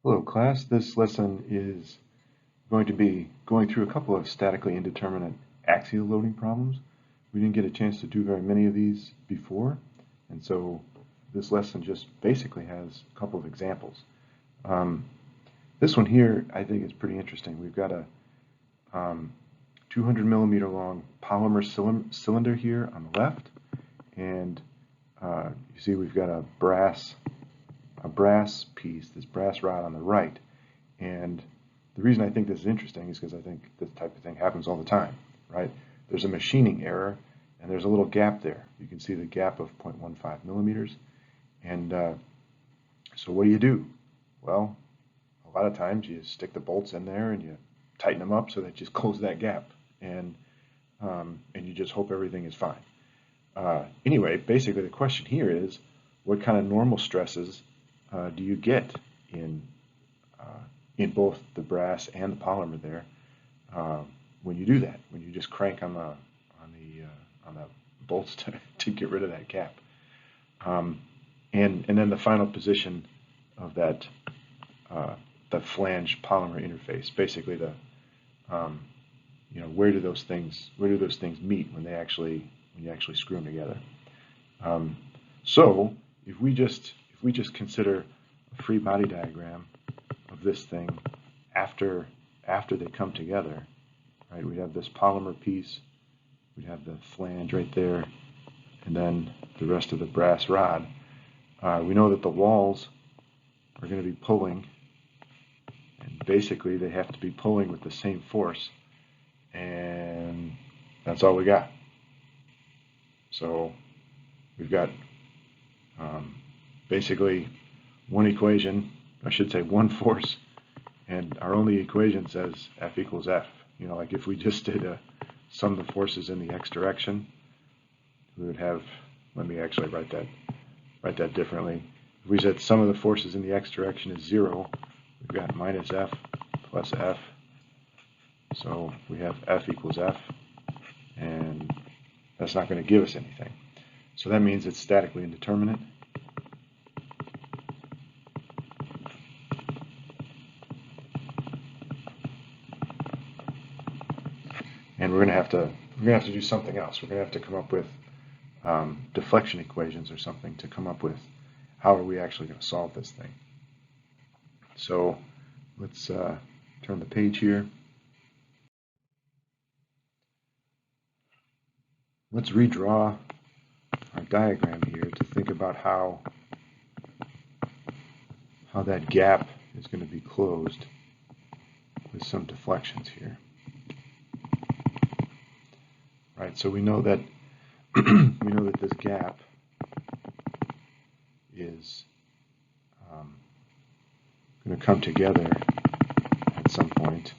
Hello class, this lesson is going to be going through a couple of statically indeterminate axial loading problems. We didn't get a chance to do very many of these before, and so this lesson just basically has a couple of examples. Um, this one here I think is pretty interesting. We've got a 200 millimeter long polymer cylinder here on the left, and you see we've got a brass piece, this brass rod on the right. And the reason I think this is interesting is because I think this type of thing happens all the time, right? There's a machining error, and there's a little gap there. You can see the gap of 0.15 millimeters. And so what do? Well, a lot of times you stick the bolts in there and you tighten them up so that you just close that gap. And you just hope everything is fine. Anyway, basically the question here is, what kind of normal stresses do you get in both the brass and the polymer there when you do that? When you just crank on the bolts to get rid of that gap, and then the final position of that the flange polymer interface. Basically, the where do those things meet when you actually screw them together? So if we just consider a free body diagram of this thing after they come together, right? We have this polymer piece, we have the flange right there, and then the rest of the brass rod. We know that the walls are going to be pulling, and basically they have to be pulling with the same force, and that's all we got. So we've got basically one equation, I should say one force, and our only equation says F equals F. Like if we just did sum the forces in the x direction, we would have, let me actually write that differently. If we said sum of the forces in the x direction is 0, we've got minus F plus F. So we have F equals F, and that's not going to give us anything. So that means it's statically indeterminate. And we're going to have to do something else. We're going to have to come up with deflection equations or something to come up with how are we actually going to solve this thing. So let's turn the page here. Let's redraw our diagram here to think about how that gap is going to be closed with some deflections here. Right, so we know that this gap is going to come together at some point,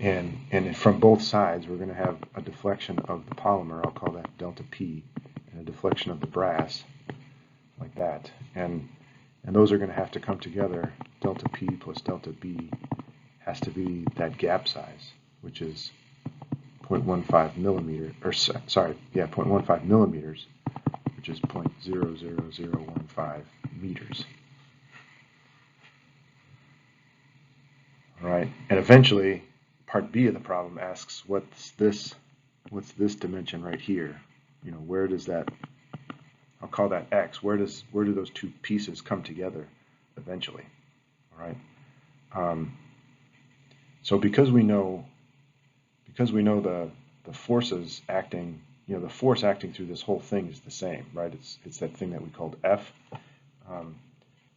and from both sides we're going to have a deflection of the polymer. I'll call that delta P, and a deflection of the brass, like that, and those are going to have to come together. Delta P plus delta B has to be that gap size, which is 0.15 millimeter, or sorry, yeah, 0.15 millimeters, which is 0.00015 meters. All right, and eventually, part B of the problem asks, what's this dimension right here? Where does that? I'll call that X. Where do those two pieces come together eventually? All right. So because we know the forces acting, the force acting through this whole thing is the same, right? It's that thing that we called F.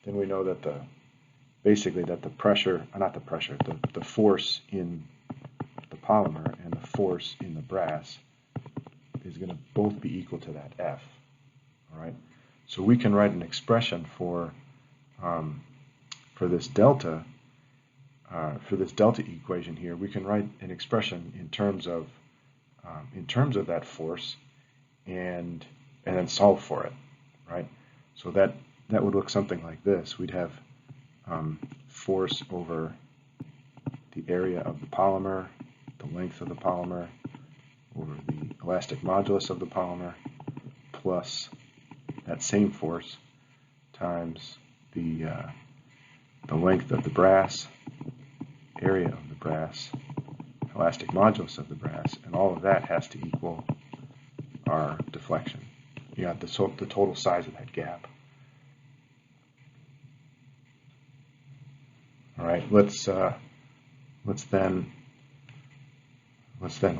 Then we know that basically the pressure, not the pressure, the force in the polymer and the force in the brass is going to both be equal to that F. All right. So we can write an expression for this delta. For this delta equation here, we can write an expression in terms of that force, and then solve for it, right? So that would look something like this. We'd have force over the area of the polymer, the length of the polymer, over the elastic modulus of the polymer, plus that same force times the length of the brass, area of the brass, elastic modulus of the brass, and all of that has to equal our deflection. You got the total size of that gap. All right, let's then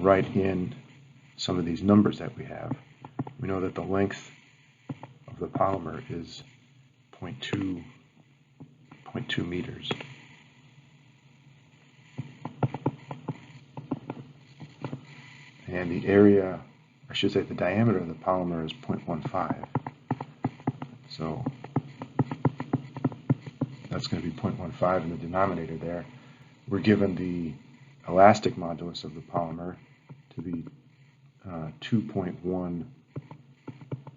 write in some of these numbers that we have. We know that the length of the polymer is 0.2 meters. And the area, I should say the diameter of the polymer is 0.15. So that's going to be 0.15 in the denominator there. We're given the elastic modulus of the polymer to be 2.1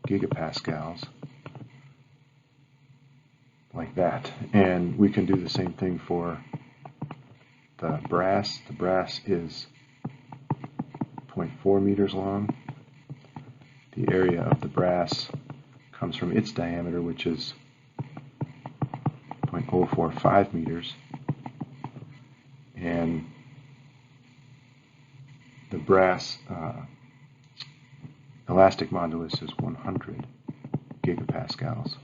gigapascals, like that. And we can do the same thing for the brass. The brass is 0.4 meters long. The area of the brass comes from its diameter, which is 0.045 meters. And the brass elastic modulus is 100 gigapascals.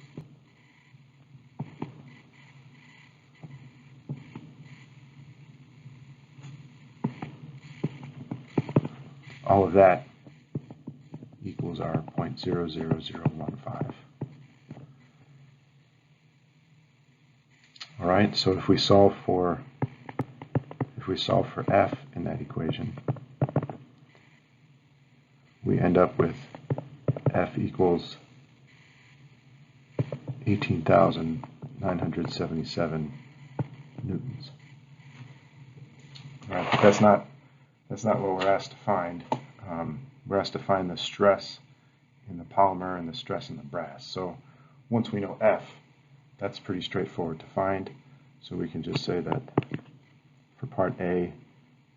All of that equals our 0.00015. All right, so if we solve for F in that equation, we end up with F equals 18,977 newtons. All right, but that's not what we're asked to find. We're asked to find the stress in the polymer and the stress in the brass. So once we know F, that's pretty straightforward to find. So we can just say that for part A,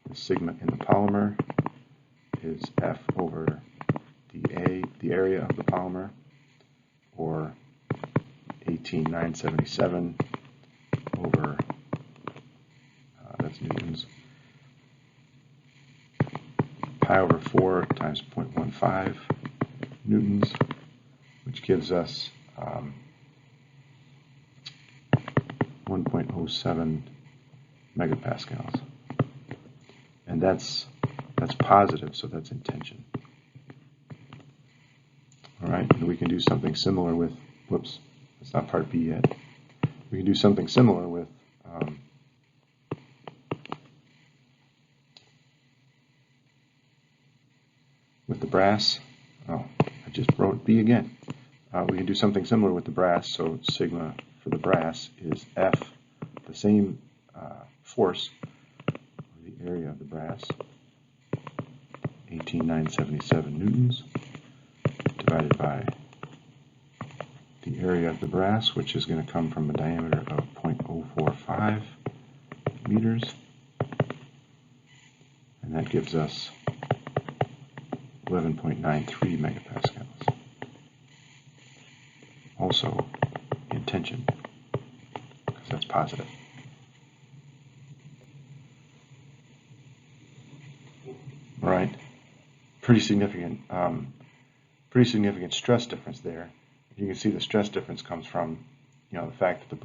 the sigma in the polymer is F over the area of the polymer, or 18,977 over, that's newtons, pi over 4 times 0.15 newtons, which gives us 1.07 megapascals. And that's positive, so that's in tension. All right, and we can do something similar with, whoops, that's not part B yet. We can do something similar with the brass. Oh, I just wrote B again. We can do something similar with the brass, so sigma for the brass is F, the same force, the area of the brass, 18,977 newtons, divided by the area of the brass, which is going to come from a diameter of 0.045 meters, and that gives us 11.93 megapascals. Also in tension, because that's positive. All right, pretty significant stress difference there. You can see the stress difference comes from, the fact that the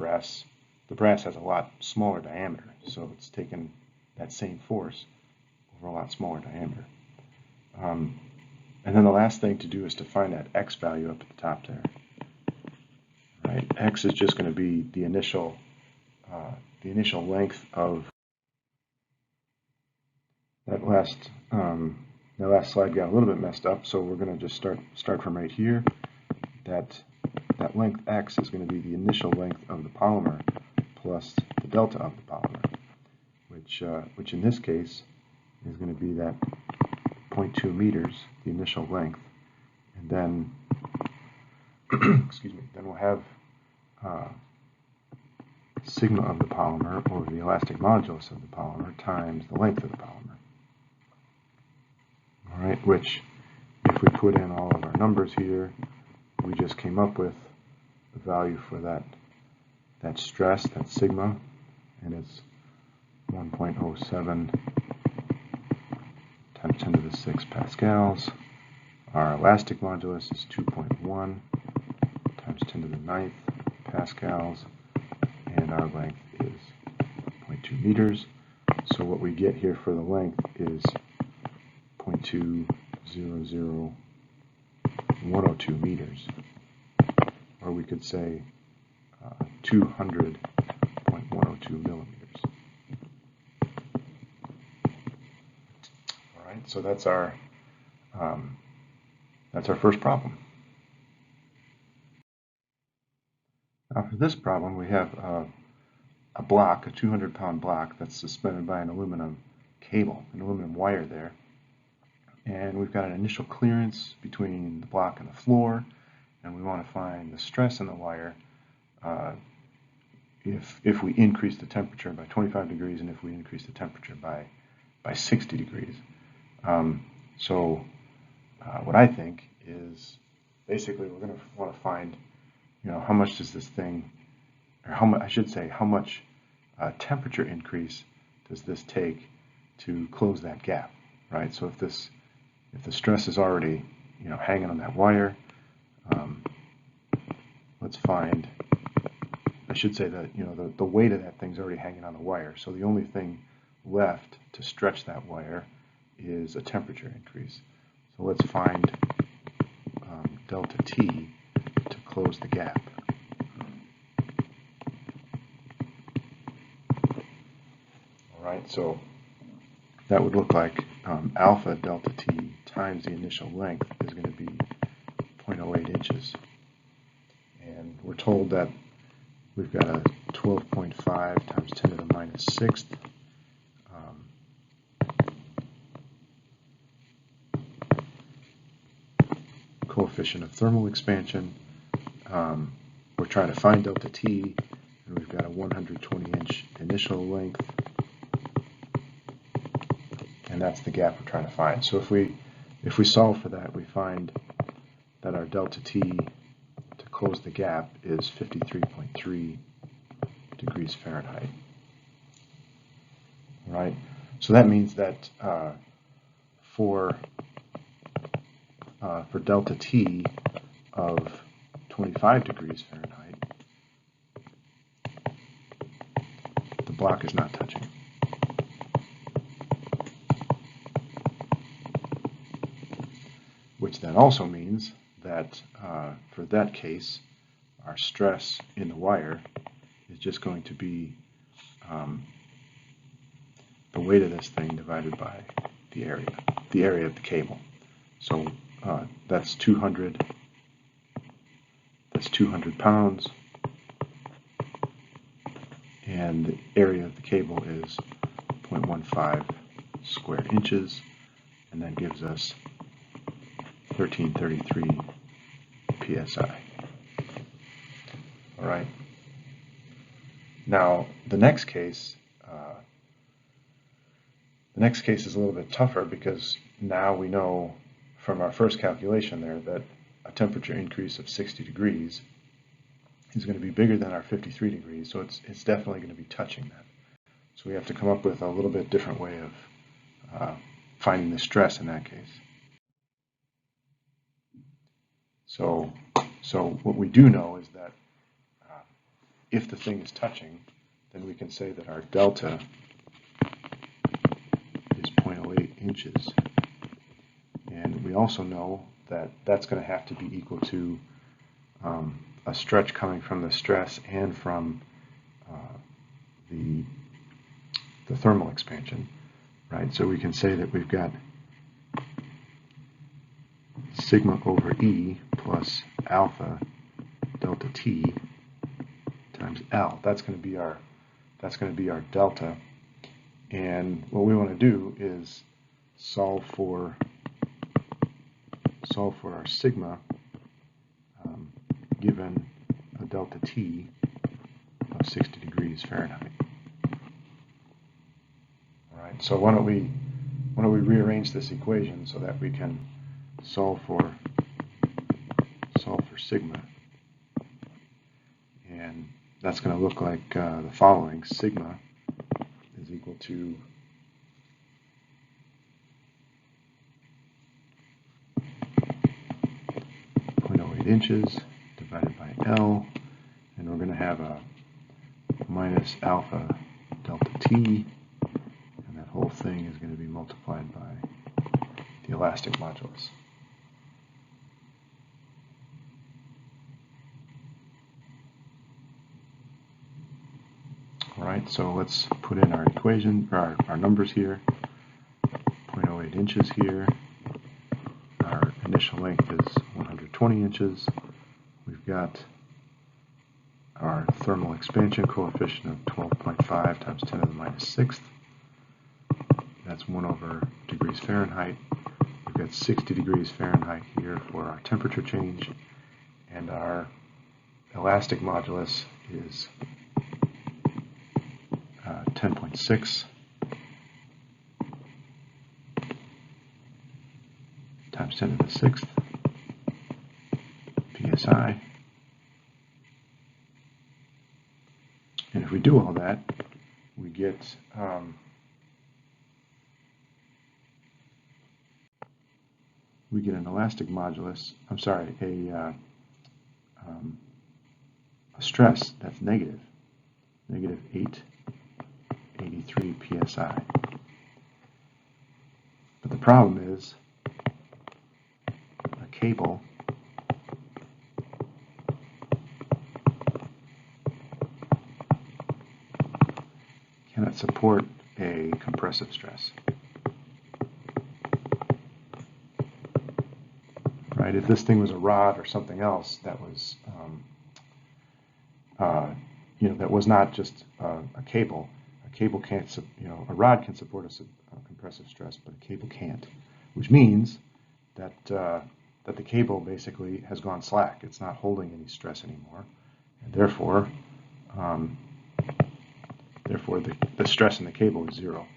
brass has a lot smaller diameter, so it's taken that same force over a lot smaller diameter. And then the last thing to do is to find that x value up at the top there. Right, x is just going to be the initial length of that last slide got a little bit messed up, so we're going to just start from right here. That length x is going to be the initial length of the polymer plus the delta of the polymer, which in this case is going to be that 0.2 meters, the initial length, and then excuse me, then we'll have sigma of the polymer over the elastic modulus of the polymer times the length of the polymer. All right, which if we put in all of our numbers here, we just came up with the value for that stress, that sigma, and it's 1.07 times 10 to the 6 pascals. Our elastic modulus is 2.1 times 10 to the 9th pascals, and our length is 0.2 meters. So what we get here for the length is 0.200102 meters, or we could say 200.102 millimeters. All right, so that's our first problem. Now for this problem, we have a block, a 200-pound block that's suspended by an aluminum cable, an aluminum wire there. And we've got an initial clearance between the block and the floor, and we want to find the stress in the wire if we increase the temperature by 25 degrees and if we increase the temperature by 60 degrees. What I think is basically we're going to want to find, how much does this thing, or how much temperature increase does this take to close that gap, right? So if the stress is already, hanging on that wire, let's find, I should say that, the weight of that thing's already hanging on the wire. So the only thing left to stretch that wire is a temperature increase. So let's find delta T to close the gap. All right, so that would look like alpha delta T times the initial length is going to be 0.08 inches. And we're told that we've got a 12.5 times 10 to the minus 6th coefficient of thermal expansion. We're trying to find delta T, and we've got a 120-inch initial length, and that's the gap we're trying to find. So if we solve for that, we find that our delta T to close the gap is 53.3 degrees Fahrenheit. All right, so that means that for delta T of 25 degrees Fahrenheit, the block is not touching. Which then also means that for that case, our stress in the wire is just going to be the weight of this thing divided by the area of the cable. So that's 200 pounds, and the area of the cable is 0.15 square inches, and that gives us 1333 psi. All right. Now the next case is a little bit tougher, because now we know from our first calculation there that a temperature increase of 60 degrees is going to be bigger than our 53 degrees, so it's definitely going to be touching that. So we have to come up with a little bit different way of finding the stress in that case. So what we do know is that if the thing is touching, then we can say that our delta is 0.08 inches. And we also know that that's going to have to be equal to a stretch coming from the stress and from the thermal expansion, right? So we can say that we've got sigma over E plus alpha delta T times L. That's going to be our delta. And what we want to do is solve for our sigma given a delta T of 60 degrees Fahrenheit. All right. So why don't we rearrange this equation so that we can solve for sigma. that's going to look like the following. Sigma is equal to inches divided by L, and we're going to have a minus alpha delta T, and that whole thing is going to be multiplied by the elastic modulus. All right, so let's put in our equation, or our numbers here. 0.08 inches here. Our initial length is 120 inches. We've got our thermal expansion coefficient of 12.5 times 10 to the minus 6th. That's 1 over degrees Fahrenheit. We've got 60 degrees Fahrenheit here for our temperature change, and our elastic modulus is 10.6 times 10 to the 6th psi. And if we do all that, we get an elastic modulus, a stress that's negative 883 psi. But the problem is a cable cannot support a compressive stress. Right? If this thing was a rod or something else that was, that was not just a cable. A cable can't, a rod can support a compressive stress, but a cable can't, which means that that the cable basically has gone slack. It's not holding any stress anymore, and therefore the stress in the cable is 0.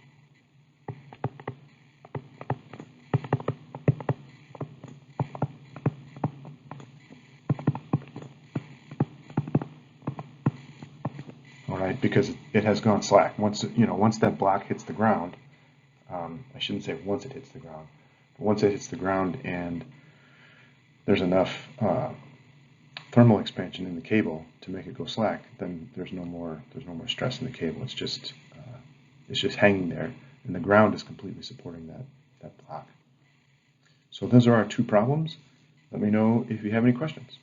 All right, because it has gone slack. Once that block hits the ground, I shouldn't say once it hits the ground, but once it hits the ground and there's enough thermal expansion in the cable to make it go slack, then there's no more stress in the cable. It's just hanging there, and the ground is completely supporting that block. So those are our two problems. Let me know if you have any questions.